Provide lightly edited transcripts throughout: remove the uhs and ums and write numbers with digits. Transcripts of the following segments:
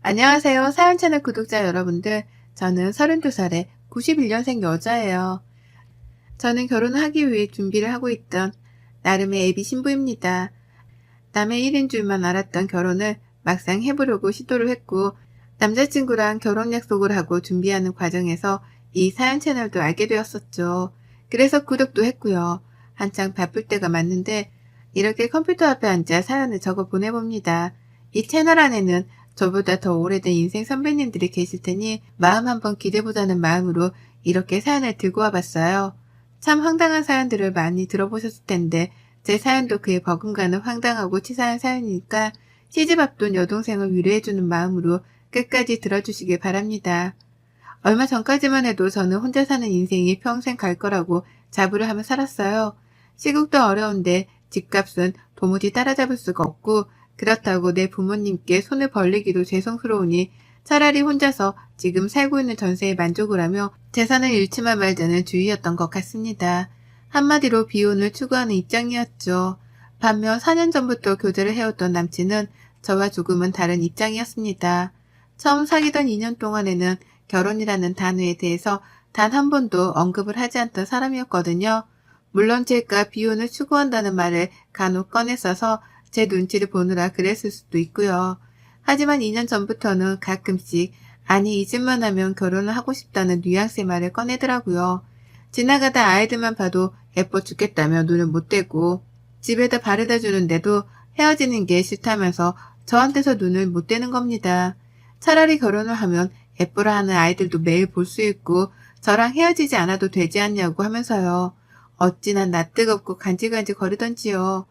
안녕하세요. 사연 채널 구독자 여러분들. 저는 32살의 91년생 여자예요. 저는 결혼을 하기 위해 준비를 하고 있던 나름의 애비 신부입니다. 남의 일인 줄만 알았던 결혼을 막상 해보려고 시도를 했고, 남자친구랑 결혼 약속을 하고 준비하는 과정에서 이 사연 채널도 알게 되었었죠. 그래서 구독도 했고요. 한창 바쁠 때가 맞는데 이렇게 컴퓨터 앞에 앉아 사연을 적어 보내봅니다. 이 채널 안에는 저보다 더 오래된 인생 선배님들이 계실 테니 마음 한번 기대보자는 마음으로 이렇게 사연을 들고 와봤어요. 참 황당한 사연들을 많이 들어보셨을 텐데 제 사연도 그에 버금가는 황당하고 치사한 사연이니까 시집 앞둔 여동생을 위로해주는 마음으로 끝까지 들어주시길 바랍니다. 얼마 전까지만 해도 저는 혼자 사는 인생이 평생 갈 거라고 자부를 하며 살았어요. 시국도 어려운데 집값은 도무지 따라잡을 수가 없고 그렇다고 내 부모님께 손을 벌리기도 죄송스러우니 차라리 혼자서 지금 살고 있는 전세에 만족을 하며 재산을 잃지만 말자는 주의였던 것 같습니다. 한마디로 비혼을 추구하는 입장이었죠. 반면 4년 전부터 교제를 해왔던 남친은 저와 조금은 다른 입장이었습니다. 처음 사귀던 2년 동안에는 결혼이라는 단어에 대해서 단 한 번도 언급을 하지 않던 사람이었거든요. 물론 제가 비혼을 추구한다는 말을 간혹 꺼냈어서 제 눈치를 보느라 그랬을 수도 있고요. 하지만 2년 전부터는 가끔씩 아니 이 집만 하면 결혼을 하고 싶다는 뉘앙스의 말을 꺼내더라고요. 지나가다 아이들만 봐도 예뻐 죽겠다며 눈을 못 떼고 집에다 바래다 주는데도 헤어지는 게 싫다면서 저한테서 눈을 못 떼는 겁니다. 차라리 결혼을 하면 예쁘라 하는 아이들도 매일 볼 수 있고 저랑 헤어지지 않아도 되지 않냐고 하면서요. 어찌나 낯뜨겁고 간질간질 거리던지요.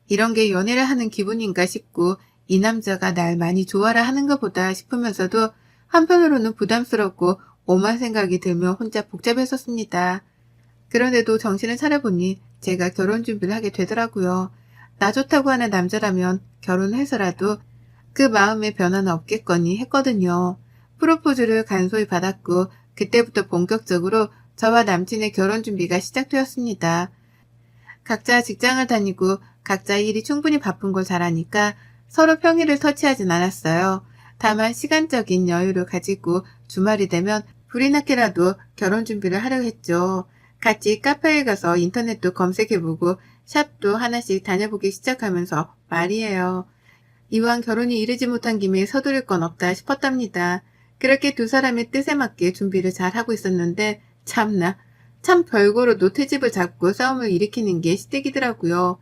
이런 게 연애를 하는 기분인가 싶고 이 남자가 날 많이 좋아라 하는 것보다 싶으면서도 한편으로는 부담스럽고 오만 생각이 들며 혼자 복잡했었습니다. 그런데도 정신을 차려보니 제가 결혼 준비를 하게 되더라고요. 나 좋다고 하는 남자라면 결혼해서라도 그 마음의 변화는 없겠거니 했거든요. 프로포즈를 간소히 받았고 그때부터 본격적으로 저와 남친의 결혼 준비가 시작되었습니다. 각자 직장을 다니고 각자 일이 충분히 바쁜 걸 잘 아니까 서로 평일을 터치하진 않았어요. 다만 시간적인 여유를 가지고 주말이 되면 불이 나게라도 결혼 준비를 하려 했죠. 같이 카페에 가서 인터넷도 검색해보고 샵도 하나씩 다녀보기 시작하면서 말이에요. 이왕 결혼이 이르지 못한 김에 서두를 건 없다 싶었답니다. 그렇게 두 사람의 뜻에 맞게 준비를 잘 하고 있었는데 참나 참 별거로도 트집을 잡고 싸움을 일으키는 게 시댁이더라고요.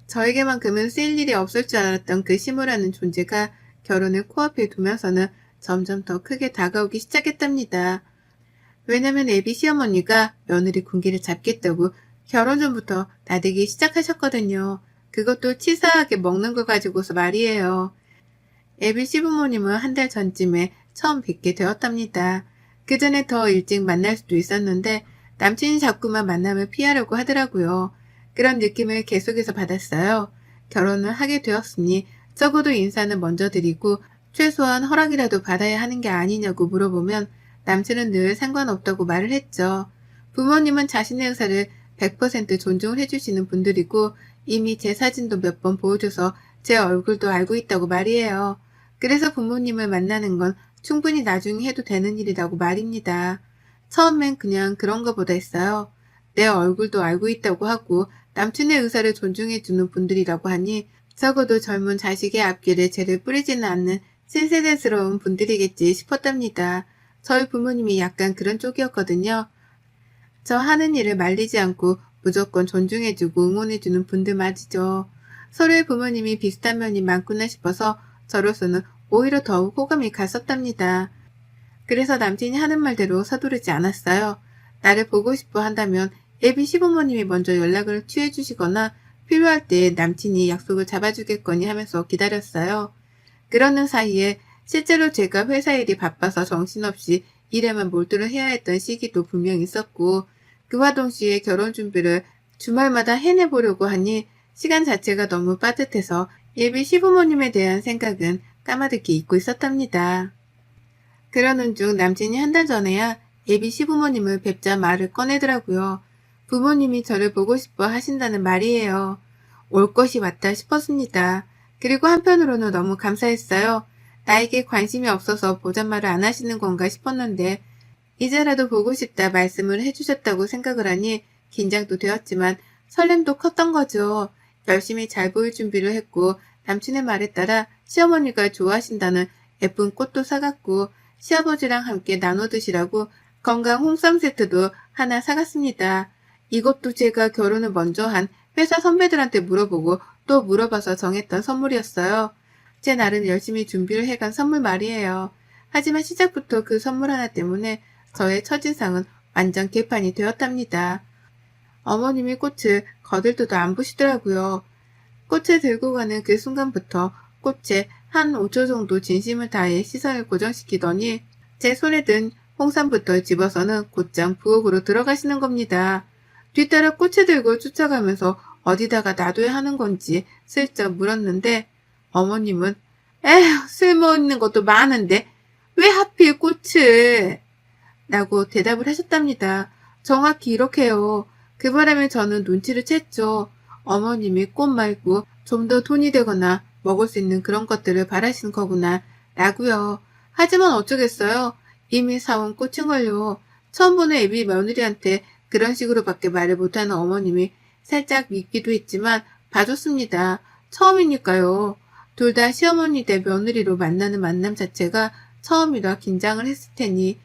저에게만큼은 쓰일 일이 없을 줄 알았던 그 시무라는 존재가 결혼을 코앞에 두면서는 점점 더 크게 다가오기 시작했답니다. 왜냐면 애비 시어머니가 며느리 군기를 잡겠다고 결혼 전부터 나대기 시작하셨거든요. 그것도 치사하게 먹는 거 가지고서 말이에요. 애비 시부모님은 한 달 전쯤에 처음 뵙게 되었답니다. 그 전에 더 일찍 만날 수도 있었는데 남친이 자꾸만 만남을 피하려고 하더라고요. 그런 느낌을 계속해서 받았어요. 결혼을 하게 되었으니 적어도 인사는 먼저 드리고 최소한 허락이라도 받아야 하는 게 아니냐고 물어보면 남친은 늘 상관없다고 말을 했죠. 부모님은 자신의 의사를 100% 존중을 해주시는 분들이고 이미 제 사진도 몇 번 보여줘서 제 얼굴도 알고 있다고 말이에요. 그래서 부모님을 만나는 건 충분히 나중에 해도 되는 일이라고 말입니다. 처음엔 그냥 그런 거보다 했어요. 내 얼굴도 알고 있다고 하고 남친의 의사를 존중해주는 분들이라고 하니 적어도 젊은 자식의 앞길에 죄를 뿌리지는 않는 신세대스러운 분들이겠지 싶었답니다. 저희 부모님이 약간 그런 쪽이었거든요. 저 하는 일을 말리지 않고 무조건 존중해주고 응원해주는 분들 말이죠. 서로의 부모님이 비슷한 면이 많구나 싶어서 저로서는 오히려 더욱 호감이 갔었답니다. 그래서 남친이 하는 말대로 서두르지 않았어요. 나를 보고 싶어 한다면 예비 시부모님이 먼저 연락을 취해주시거나 필요할 때 남친이 약속을 잡아주겠거니 하면서 기다렸어요. 그러는 사이에 실제로 제가 회사 일이 바빠서 정신없이 일에만 몰두를 해야 했던 시기도 분명 있었고 그와 동시에 결혼 준비를 주말마다 해내보려고 하니 시간 자체가 너무 빠듯해서 예비 시부모님에 대한 생각은 까마득히 잊고 있었답니다. 그러는 중 남친이 한 달 전에야 예비 시부모님을 뵙자 말을 꺼내더라고요. 부모님이 저를 보고 싶어 하신다는 말이에요. 올 것이 왔다 싶었습니다. 그리고 한편으로는 너무 감사했어요. 나에게 관심이 없어서 보잔말을 안 하시는 건가 싶었는데 이제라도 보고 싶다 말씀을 해주셨다고 생각을 하니 긴장도 되었지만 설렘도 컸던 거죠. 열심히 잘 보일 준비를 했고 남친의 말에 따라 시어머니가 좋아하신다는 예쁜 꽃도 사갔고 시아버지랑 함께 나눠 드시라고 건강 홍삼 세트도 하나 사갔습니다. 이것도 제가 결혼을 먼저 한 회사 선배들한테 물어보고 또 물어봐서 정했던 선물이었어요. 제 나름 열심히 준비를 해간 선물 말이에요. 하지만 시작부터 그 선물 하나 때문에 저의 첫인상은 완전 개판이 되었답니다. 어머님이 꽃을 거들떠도 안 보시더라고요. 꽃을 들고 가는 그 순간부터 꽃에 한 5초 정도 진심을 다해 시선을 고정시키더니 제 손에 든 홍삼부터 집어서는 곧장 부엌으로 들어가시는 겁니다. 뒤따라 꽃을 들고 쫓아가면서 어디다가 놔둬야 하는 건지 슬쩍 물었는데 어머님은 에휴 쓸모있는 것도 많은데 왜 하필 꽃을 라고 대답을 하셨답니다. 정확히 이렇게요. 그 바람에 저는 눈치를 챘죠. 어머님이 꽃 말고 좀 더 돈이 되거나 먹을 수 있는 그런 것들을 바라시는 거구나 라고요. 하지만 어쩌겠어요. 이미 사온 꽃인걸요. 처음 보는 애비 며느리한테 그런 식으로밖에 말을 못하는 어머님이 살짝 밉기도 했지만 봐줬습니다. 처음이니까요. 둘 다 시어머니 대 며느리로 만나는 만남 자체가 처음이라 긴장을 했을 테니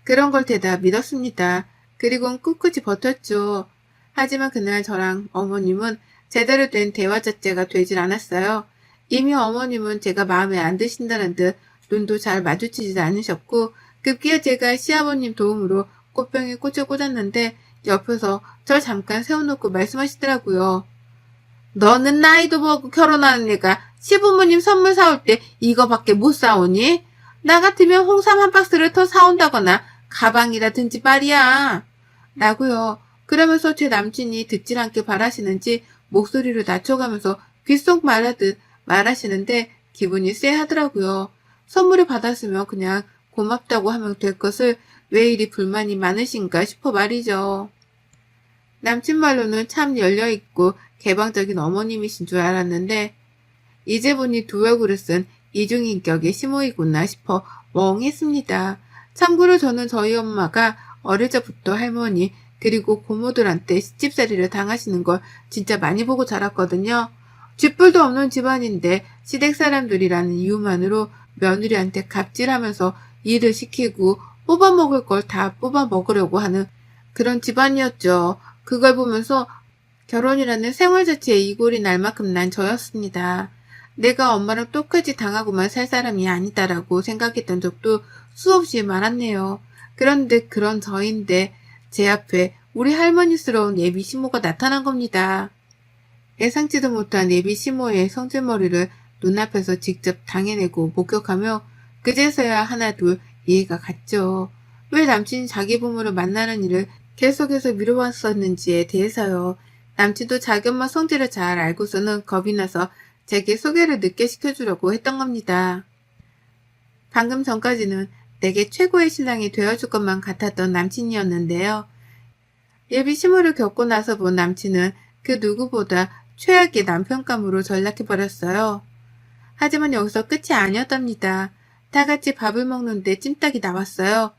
그런 걸 대다 믿었습니다. 그리고는 꿋꿋이 버텼죠. 하지만 그날 저랑 어머님은 제대로 된 대화 자체가 되질 않았어요. 이미 어머님은 제가 마음에 안 드신다는 듯 눈도 잘 마주치지 않으셨고 급기야 제가 시아버님 도움으로 꽃병에 꽃을 꽂았는데 옆에서 저 잠깐 세워놓고 말씀하시더라고요. 너는 나이도 먹고 결혼하는 애가 시부모님 선물 사올 때 이거밖에 못 사오니? 나 같으면 홍삼 한 박스를 더 사온다거나 가방이라든지 말이야. 라고요. 그러면서 제 남친이 듣질 않게 바라시는지 목소리를 낮춰가면서 귓속 말하듯 말하시는데 기분이 쎄하더라고요. 선물을 받았으면 그냥 고맙다고 하면 될 것을 왜 이리 불만이 많으신가 싶어 말이죠. 남친 말로는 참 열려있고 개방적인 어머님이신 줄 알았는데 이제 보니 두 얼굴을 쓴 이중인격의 시모이구나 싶어 멍했습니다. 참고로 저는 저희 엄마가 어릴 적부터 할머니 그리고 고모들한테 시집살이를 당하시는 걸 진짜 많이 보고 자랐거든요. 쥐뿔도 없는 집안인데 시댁 사람들이라는 이유만으로 며느리한테 갑질하면서 일을 시키고 뽑아먹을 걸 다 뽑아먹으려고 하는 그런 집안이었죠. 그걸 보면서 결혼이라는 생활 자체에 이골이 날 만큼 난 저였습니다. 내가 엄마랑 똑같이 당하고만 살 사람이 아니다라고 생각했던 적도 수없이 많았네요. 그런데 그런 저인데 제 앞에 우리 할머니스러운 예비 시모가 나타난 겁니다. 예상치도 못한 예비 시모의 성질머리를 눈앞에서 직접 당해내고 목격하며 그제서야 하나둘 이해가 갔죠. 왜 남친이 자기 부모를 만나는 일을 계속해서 미뤄왔었는지에 대해서요. 남친도 자기 엄마 성질을 잘 알고서는 겁이 나서 제게 소개를 늦게 시켜주려고 했던 겁니다. 방금 전까지는 내게 최고의 신랑이 되어줄 것만 같았던 남친이었는데요. 예비 시모를 겪고 나서 본 남친은 그 누구보다 최악의 남편감으로 전락해버렸어요. 하지만 여기서 끝이 아니었답니다. 다 같이 밥을 먹는데 찜닭이 나왔어요.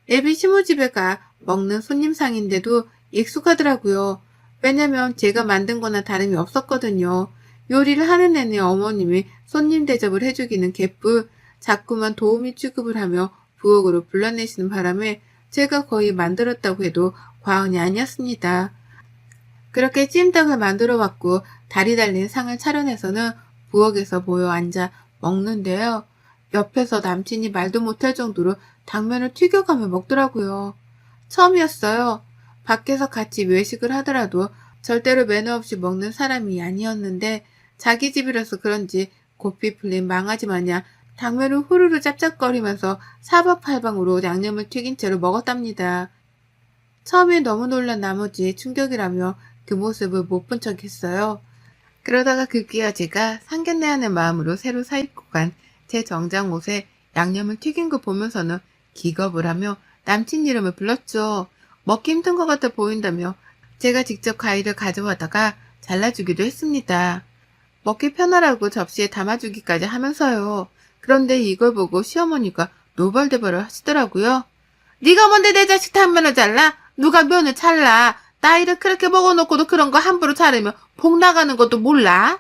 예비 시모 집에 가 먹는 손님상인데도 익숙하더라고요. 왜냐면 제가 만든 거나 다름이 없었거든요. 요리를 하는 내내 어머님이 손님 대접을 해주기는 개뿔 자꾸만 도우미 취급을 하며 부엌으로 불러내시는 바람에 제가 거의 만들었다고 해도 과언이 아니었습니다. 그렇게 찜닭을 만들어 왔고 다리 달린 상을 차려내서는 부엌에서 모여 앉아 먹는데요. 옆에서 남친이 말도 못할 정도로 당면을 튀겨가며 먹더라고요. 처음이었어요. 밖에서 같이 외식을 하더라도 절대로 매너 없이 먹는 사람이 아니었는데 자기 집이라서 그런지 고삐 풀린 망아지 마냥 당면을 후루루 짭짭거리면서 사방팔방으로 양념을 튀긴 채로 먹었답니다. 처음에 너무 놀란 나머지 충격이라며 그 모습을 못 본 척 했어요. 그러다가 급기야 제가 상견례하는 마음으로 새로 사입고 간 제 정장 옷에 양념을 튀긴 거 보면서는 기겁을 하며 남친 이름을 불렀죠. 먹기 힘든 것 같아 보인다며 제가 직접 과일을 가져와다가 잘라주기도 했습니다. 먹기 편하라고 접시에 담아주기까지 하면서요. 그런데 이걸 보고 시어머니가 노발대발을 하시더라고요. 네가 뭔데 내 자식 단면을 잘라? 누가 면을 잘라? 나이를 그렇게 먹어놓고도 그런 거 함부로 자르면 복 나가는 것도 몰라?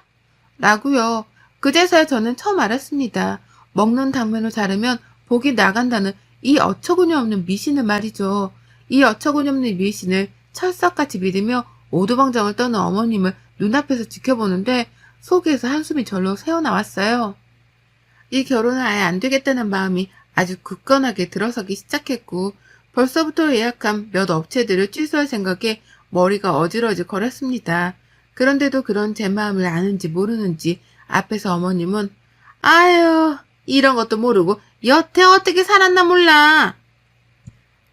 라고요. 그제서야 저는 처음 알았습니다. 먹는 당면을 자르면 복이 나간다는 이 어처구니 없는 미신을 말이죠. 이 어처구니 없는 미신을 철석같이 믿으며 오두방정을 떠는 어머님을 눈앞에서 지켜보는데 속에서 한숨이 절로 새어나왔어요. 이 결혼은 아예 안 되겠다는 마음이 아주 굳건하게 들어서기 시작했고 벌써부터 예약한 몇 업체들을 취소할 생각에 머리가 어질어질 거렸습니다. 그런데도 그런 제 마음을 아는지 모르는지 앞에서 어머님은 아유 이런 것도 모르고 여태 어떻게 살았나 몰라.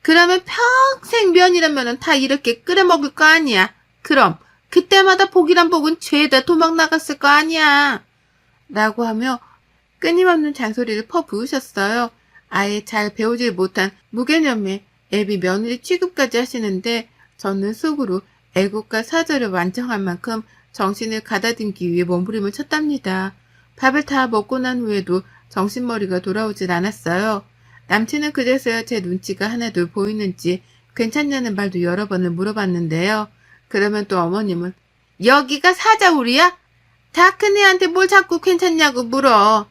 그러면 평생 면이라면 다 이렇게 끓여 먹을 거 아니야. 그럼 그때마다 복이란 복은 죄다 도망 나갔을 거 아니야. 라고 하며 끊임없는 잔소리를 퍼부으셨어요. 아예 잘 배우질 못한 무개념의 애비 며느리 취급까지 하시는데 저는 속으로 애국과 사절을 완성할 만큼 정신을 가다듬기 위해 몸부림을 쳤답니다. 밥을 다 먹고 난 후에도 정신머리가 돌아오질 않았어요. 남친은 그제서야 제 눈치가 하나둘 보이는지 괜찮냐는 말도 여러 번을 물어봤는데요. 그러면 또 어머님은 여기가 사자울이야? 다 큰 애한테 뭘 자꾸 괜찮냐고 물어.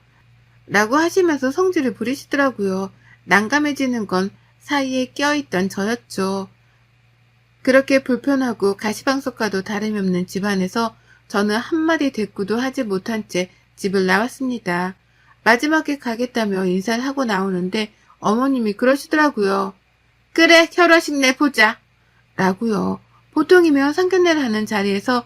라고 하시면서 성질을 부리시더라고요. 난감해지는 건 사이에 껴있던 저였죠. 그렇게 불편하고 가시방석과도 다름이 없는 집안에서 저는 한마디 대꾸도 하지 못한 채 집을 나왔습니다. 마지막에 가겠다며 인사를 하고 나오는데 어머님이 그러시더라고요. 그래 결혼식 내 보자. 라고요. 보통이면 상견례를 하는 자리에서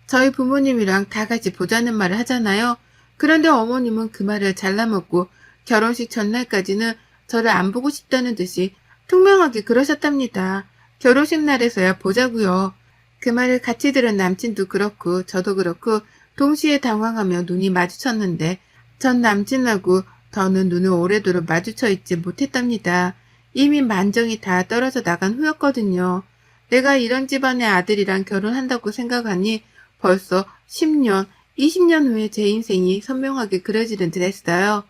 저희 부모님이랑 다 같이 보자는 말을 하잖아요. 그런데 어머님은 그 말을 잘라먹고 결혼식 전날까지는 저를 안 보고 싶다는 듯이 퉁명하게 그러셨답니다. 결혼식 날에서야 보자고요. 그 말을 같이 들은 남친도 그렇고 저도 그렇고 동시에 당황하며 눈이 마주쳤는데 전 남친하고 저는 눈을 오래도록 마주쳐 있지 못했답니다. 이미 만정이 다 떨어져 나간 후였거든요. 내가 이런 집안의 아들이랑 결혼한다고 생각하니 벌써 10년, 20년 후에 제 인생이 선명하게 그려지는 듯 했어요.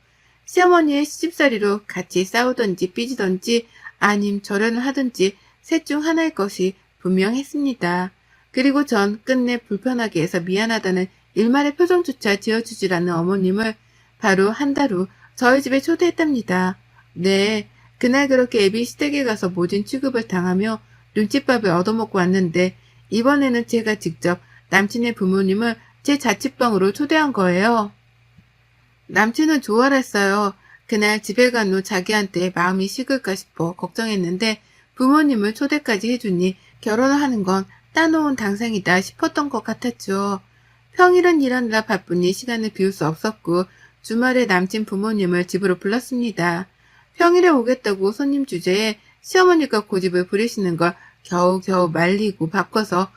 시어머니의 시집살이로 같이 싸우던지 삐지던지 아님 절연을 하든지 셋 중 하나일 것이 분명했습니다. 그리고 전 끝내 불편하게 해서 미안하다는 일말의 표정조차 지어주질 않는 어머님을 바로 한 달 후 저희 집에 초대했답니다. 네, 그날 그렇게 애비 시댁에 가서 모진 취급을 당하며 눈칫밥을 얻어먹고 왔는데 이번에는 제가 직접 남친의 부모님을 제 자취방으로 초대한 거예요. 남친은 좋아를 했어요. 그날 집에 간 후 자기한테 마음이 식을까 싶어 걱정했는데 부모님을 초대까지 해주니 결혼을 하는 건 따놓은 당상이다 싶었던 것 같았죠. 평일은 일하느라 바쁘니 시간을 비울 수 없었고 주말에 남친 부모님을 집으로 불렀습니다. 평일에 오겠다고 손님 주제에 시어머니가 고집을 부리시는 걸 겨우겨우 말리고 바꿔서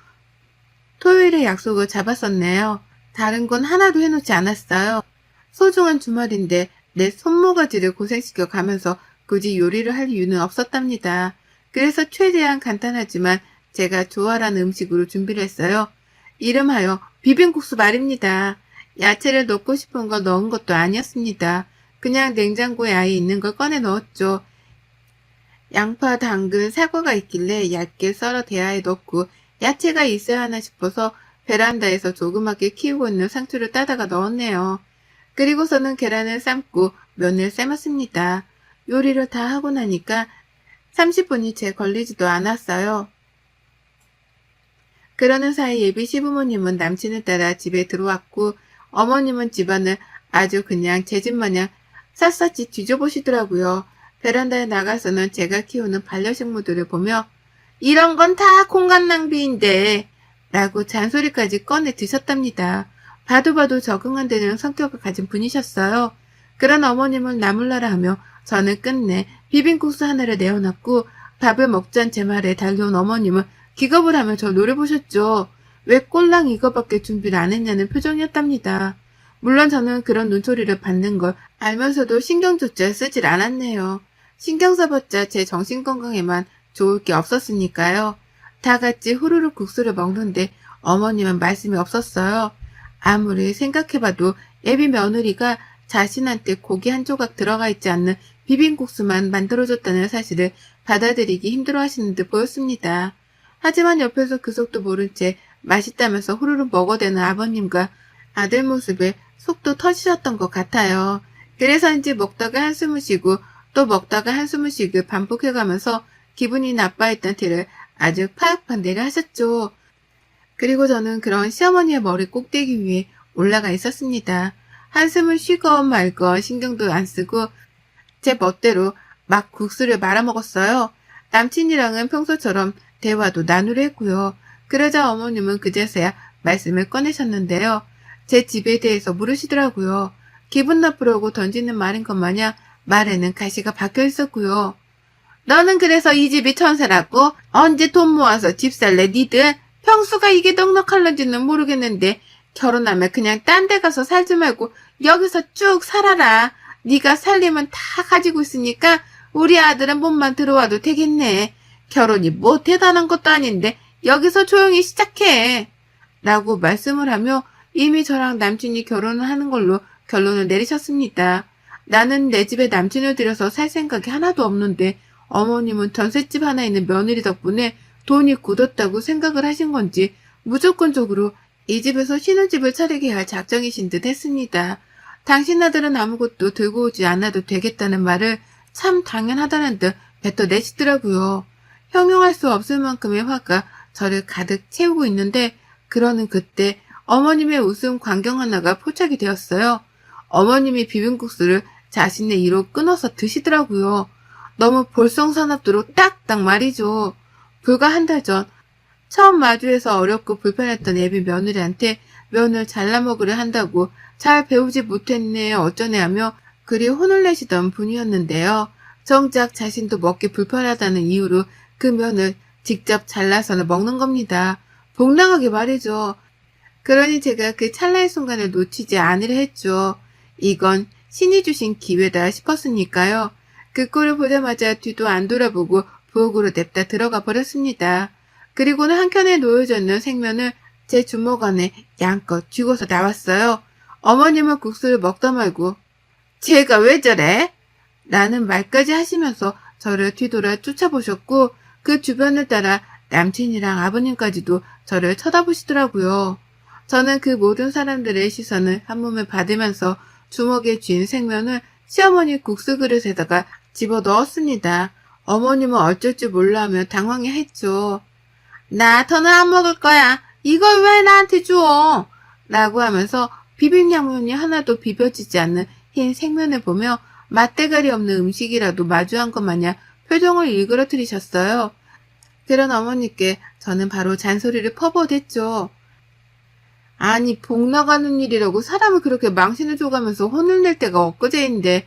토요일에 약속을 잡았었네요. 다른 건 하나도 해놓지 않았어요. 소중한 주말인데 내 손모가지를 고생시켜 가면서 굳이 요리를 할 이유는 없었답니다. 그래서 최대한 간단하지만 제가 좋아하는 음식으로 준비를 했어요. 이름하여 비빔국수 말입니다. 야채를 넣고 싶은 거 넣은 것도 아니었습니다. 그냥 냉장고에 아예 있는 걸 꺼내 넣었죠. 양파, 당근, 사과가 있길래 얇게 썰어 대야에 넣고 야채가 있어야 하나 싶어서 베란다에서 조그맣게 키우고 있는 상추를 따다가 넣었네요. 그리고서는 계란을 삶고 면을 삶았습니다. 요리를 다 하고 나니까 30분이 채 걸리지도 않았어요. 그러는 사이 예비 시부모님은 남친을 따라 집에 들어왔고 어머님은 집안을 아주 그냥 제 집 마냥 샅샅이 뒤져보시더라고요. 베란다에 나가서는 제가 키우는 반려식물들을 보며 이런 건 다 공간 낭비인데 라고 잔소리까지 꺼내 드셨답니다. 봐도 적응 안 되는 성격을 가진 분이셨어요. 그런 어머님을 나몰라라 하며 저는 끝내 비빔국수 하나를 내어놨고 밥을 먹자는 제 말에 달려온 어머님은 기겁을 하며 저 노려보셨죠. 왜 꼴랑 이거밖에 준비를 안 했냐는 표정이었답니다. 물론 저는 그런 눈초리를 받는 걸 알면서도 신경조차 쓰질 않았네요. 신경 써봤자 제 정신건강에만 좋을 게 없었으니까요. 다 같이 후루룩 국수를 먹는데 어머님은 말씀이 없었어요. 아무리 생각해봐도 애비 며느리가 자신한테 고기 한 조각 들어가 있지 않는 비빔국수만 만들어줬다는 사실을 받아들이기 힘들어하시는 듯 보였습니다. 하지만 옆에서 그 속도 모른 채 맛있다면서 후루룩 먹어대는 아버님과 아들 모습에 속도 터지셨던 것 같아요. 그래서인지 먹다가 한숨을 쉬고 또 먹다가 한숨을 쉬고 반복해가면서 기분이 나빠했던 티를 아주 파악판 내려 하셨죠. 그리고 저는 그런 시어머니의 머리 꼭대기 위에 올라가 있었습니다. 한숨을 쉬건 말건 신경도 안 쓰고 제 멋대로 막 국수를 말아먹었어요. 남친이랑은 평소처럼 대화도 나누려 했고요. 그러자 어머님은 그제서야 말씀을 꺼내셨는데요. 제 집에 대해서 물으시더라고요. 기분 나쁘려고 던지는 말인 것 마냥 말에는 가시가 박혀 있었고요. 너는 그래서 이 집이 천사라고? 언제 돈 모아서 집 살래 니들? 평수가 이게 넉넉할런지는 모르겠는데 결혼하면 그냥 딴 데 가서 살지 말고 여기서 쭉 살아라. 네가 살림은 다 가지고 있으니까 우리 아들은 몸만 들어와도 되겠네. 결혼이 뭐 대단한 것도 아닌데 여기서 조용히 시작해. 라고 말씀을 하며 이미 저랑 남친이 결혼을 하는 걸로 결론을 내리셨습니다. 나는 내 집에 남친을 들여서 살 생각이 하나도 없는데 어머님은 전셋집 하나 있는 며느리 덕분에 돈이 굳었다고 생각을 하신 건지 무조건적으로 이 집에서 신혼집을 차리게 할 작정이신 듯 했습니다. 당신 아들은 아무것도 들고 오지 않아도 되겠다는 말을 참 당연하다는 듯 뱉어내시더라고요. 형용할 수 없을 만큼의 화가 저를 가득 채우고 있는데 그러는 그때 어머님의 웃음 광경 하나가 포착이 되었어요. 어머님이 비빔국수를 자신의 이로 끊어서 드시더라고요. 너무 볼썽사납도록 딱딱 말이죠. 불과 한 달 전 처음 마주해서 어렵고 불편했던 애비 며느리한테 면을 잘라 먹으려 한다고 잘 배우지 못했네 어쩌네 하며 그리 혼을 내시던 분이었는데요. 정작 자신도 먹기 불편하다는 이유로 그 면을 직접 잘라서 먹는 겁니다. 복랑하게 말이죠. 그러니 제가 그 찰나의 순간을 놓치지 않으려 했죠. 이건 신이 주신 기회다 싶었으니까요. 그 꼴을 보자마자 뒤도 안 돌아보고 부엌으로 냅다 들어가 버렸습니다. 그리고는 한켠에 놓여져 있는 생면을 제 주먹 안에 양껏 쥐고서 나왔어요. 어머님은 국수를 먹다 말고 쟤가 왜 저래? 라는 말까지 하시면서 저를 뒤돌아 쫓아보셨고 그 주변을 따라 남친이랑 아버님까지도 저를 쳐다보시더라고요. 저는 그 모든 사람들의 시선을 한 몸에 받으면서 주먹에 쥔 생면을 시어머니 국수 그릇에다가 집어넣었습니다. 어머님은 어쩔 줄 몰라 하며 당황해했죠. 나 더는 안 먹을 거야. 이걸 왜 나한테 줘? 라고 하면서 비빔양면이 하나도 비벼지지 않는 흰 생면을 보며 맛대가리 없는 음식이라도 마주한 것 마냥 표정을 일그러뜨리셨어요. 그런 어머니께 저는 바로 잔소리를 퍼부어댔죠. 아니 복 나가는 일이라고 사람을 그렇게 망신을 줘가면서 혼을 낼 때가 엊그제인데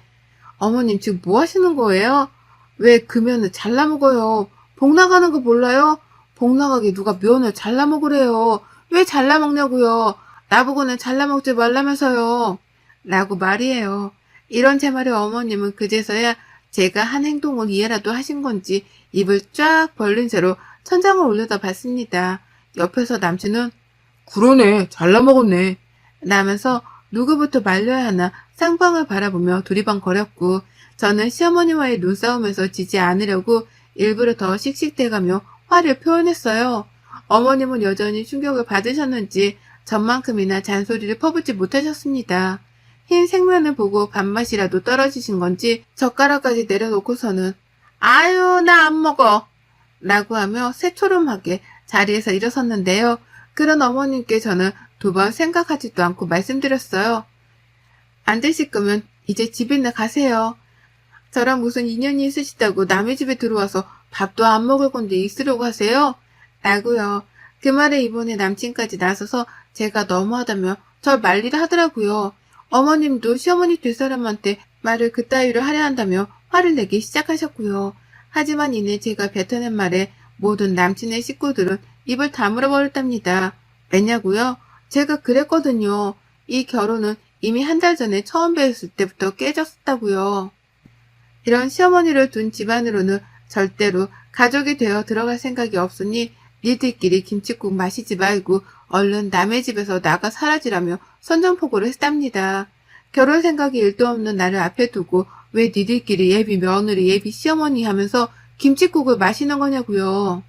어머님 지금 뭐 하시는 거예요? 왜 그 면을 잘라 먹어요? 복 나가는 거 몰라요? 복 나가게 누가 면을 잘라 먹으래요? 왜 잘라 먹냐고요? 나보고는 잘라 먹지 말라면서요. 라고 말이에요. 이런 제 말에 어머님은 그제서야 제가 한 행동을 이해라도 하신 건지 입을 쫙 벌린 채로 천장을 올려다 봤습니다. 옆에서 남친은 그러네 잘라 먹었네 라면서 누구부터 말려야 하나 쌍방을 바라보며 두리번거렸고 저는 시어머니와의 눈싸움에서 지지 않으려고 일부러 더 씩씩대가며 화를 표현했어요. 어머님은 여전히 충격을 받으셨는지 전만큼이나 잔소리를 퍼붓지 못하셨습니다. 흰 생면을 보고 밥맛이라도 떨어지신 건지 젓가락까지 내려놓고서는 아유 나 안 먹어 라고 하며 새초롬하게 자리에서 일어섰는데요. 그런 어머님께 저는 두 번 생각하지도 않고 말씀드렸어요. 안 되실 거면 이제 집이나 가세요. 저랑 무슨 인연이 있으시다고 남의 집에 들어와서 밥도 안 먹을 건데 있으려고 하세요? 라고요. 그 말에 이번에 남친까지 나서서 제가 너무하다며 절 말리라 하더라고요. 어머님도 시어머니 될 사람한테 말을 그따위로 하려 한다며 화를 내기 시작하셨고요. 하지만 이내 제가 뱉어낸 말에 모든 남친의 식구들은 입을 다물어 버렸답니다. 왜냐고요? 제가 그랬거든요. 이 결혼은 이미 한 달 전에 처음 뵀을 때부터 깨졌다고요. 이런 시어머니를 둔 집안으로는 절대로 가족이 되어 들어갈 생각이 없으니 니들끼리 김칫국 마시지 말고 얼른 남의 집에서 나가 사라지라며 선전포고를 했답니다. 결혼 생각이 일도 없는 나를 앞에 두고 왜 니들끼리 예비 며느리, 예비 시어머니 하면서 김칫국을 마시는 거냐고요.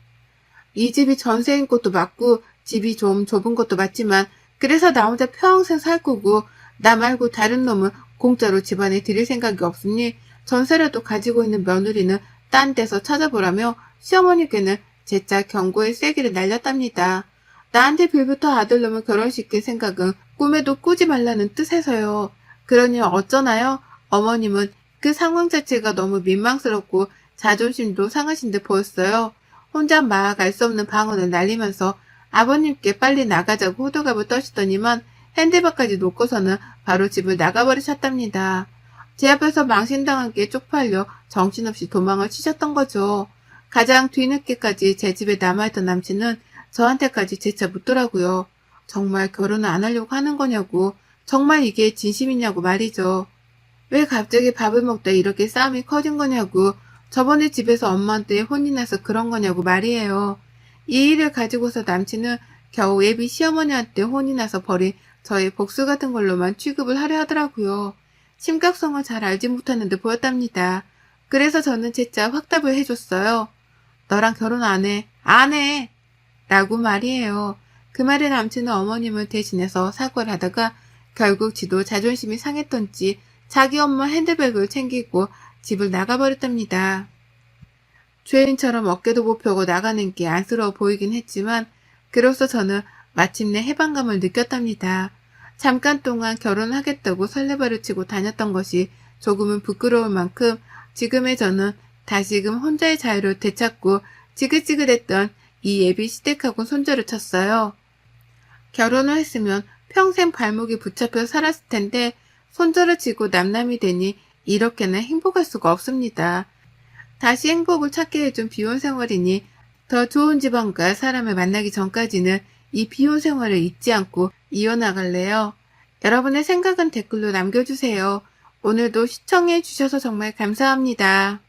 이 집이 전세인 것도 맞고 집이 좀 좁은 것도 맞지만 그래서 나 혼자 평생 살 거고 나 말고 다른 놈은 공짜로 집안에 들일 생각이 없으니 전세라도 가지고 있는 며느리는 딴 데서 찾아보라며 시어머니께는 제짜 경고의 쐐기를 날렸답니다. 나한테 빌부터 아들놈을 결혼시킬 생각은 꿈에도 꾸지 말라는 뜻에서요. 그러니 어쩌나요? 어머님은 그 상황 자체가 너무 민망스럽고 자존심도 상하신 듯 보였어요. 혼자 막 알 수 없는 방언을 날리면서 아버님께 빨리 나가자고 호들갑을 떠시더니만 핸드백까지 놓고서는 바로 집을 나가버리셨답니다. 제 앞에서 망신당한 게 쪽팔려 정신없이 도망을 치셨던 거죠. 가장 뒤늦게까지 제 집에 남아있던 남친은 저한테까지 재차 묻더라고요. 정말 결혼을 안 하려고 하는 거냐고, 정말 이게 진심이냐고 말이죠. 왜 갑자기 밥을 먹다 이렇게 싸움이 커진 거냐고, 저번에 집에서 엄마한테 혼이 나서 그런 거냐고 말이에요. 이 일을 가지고서 남친은 겨우 예비 시어머니한테 혼이 나서 버린 저의 복수 같은 걸로만 취급을 하려 하더라고요. 심각성을 잘 알지 못하는 듯 보였답니다. 그래서 저는 재차 확답을 해줬어요. 너랑 결혼 안 해. 안 해. 라고 말이에요. 그 말에 남친은 어머님을 대신해서 사과를 하다가 결국 지도 자존심이 상했던지 자기 엄마 핸드백을 챙기고 집을 나가버렸답니다. 죄인처럼 어깨도 못 펴고 나가는 게 안쓰러워 보이긴 했지만 그로써 저는 마침내 해방감을 느꼈답니다. 잠깐 동안 결혼하겠다고 설레발을 치고 다녔던 것이 조금은 부끄러울 만큼 지금의 저는 다시금 혼자의 자유를 되찾고 지긋지긋했던 이 예비 시댁하고 손절을 쳤어요. 결혼을 했으면 평생 발목이 붙잡혀 살았을 텐데 손절을 치고 남남이 되니 이렇게는 행복할 수가 없습니다. 다시 행복을 찾게 해준 비혼 생활이니 더 좋은 집안과 사람을 만나기 전까지는 이 비혼 생활을 잊지 않고 이어나갈래요. 여러분의 생각은 댓글로 남겨주세요. 오늘도 시청해 주셔서 정말 감사합니다.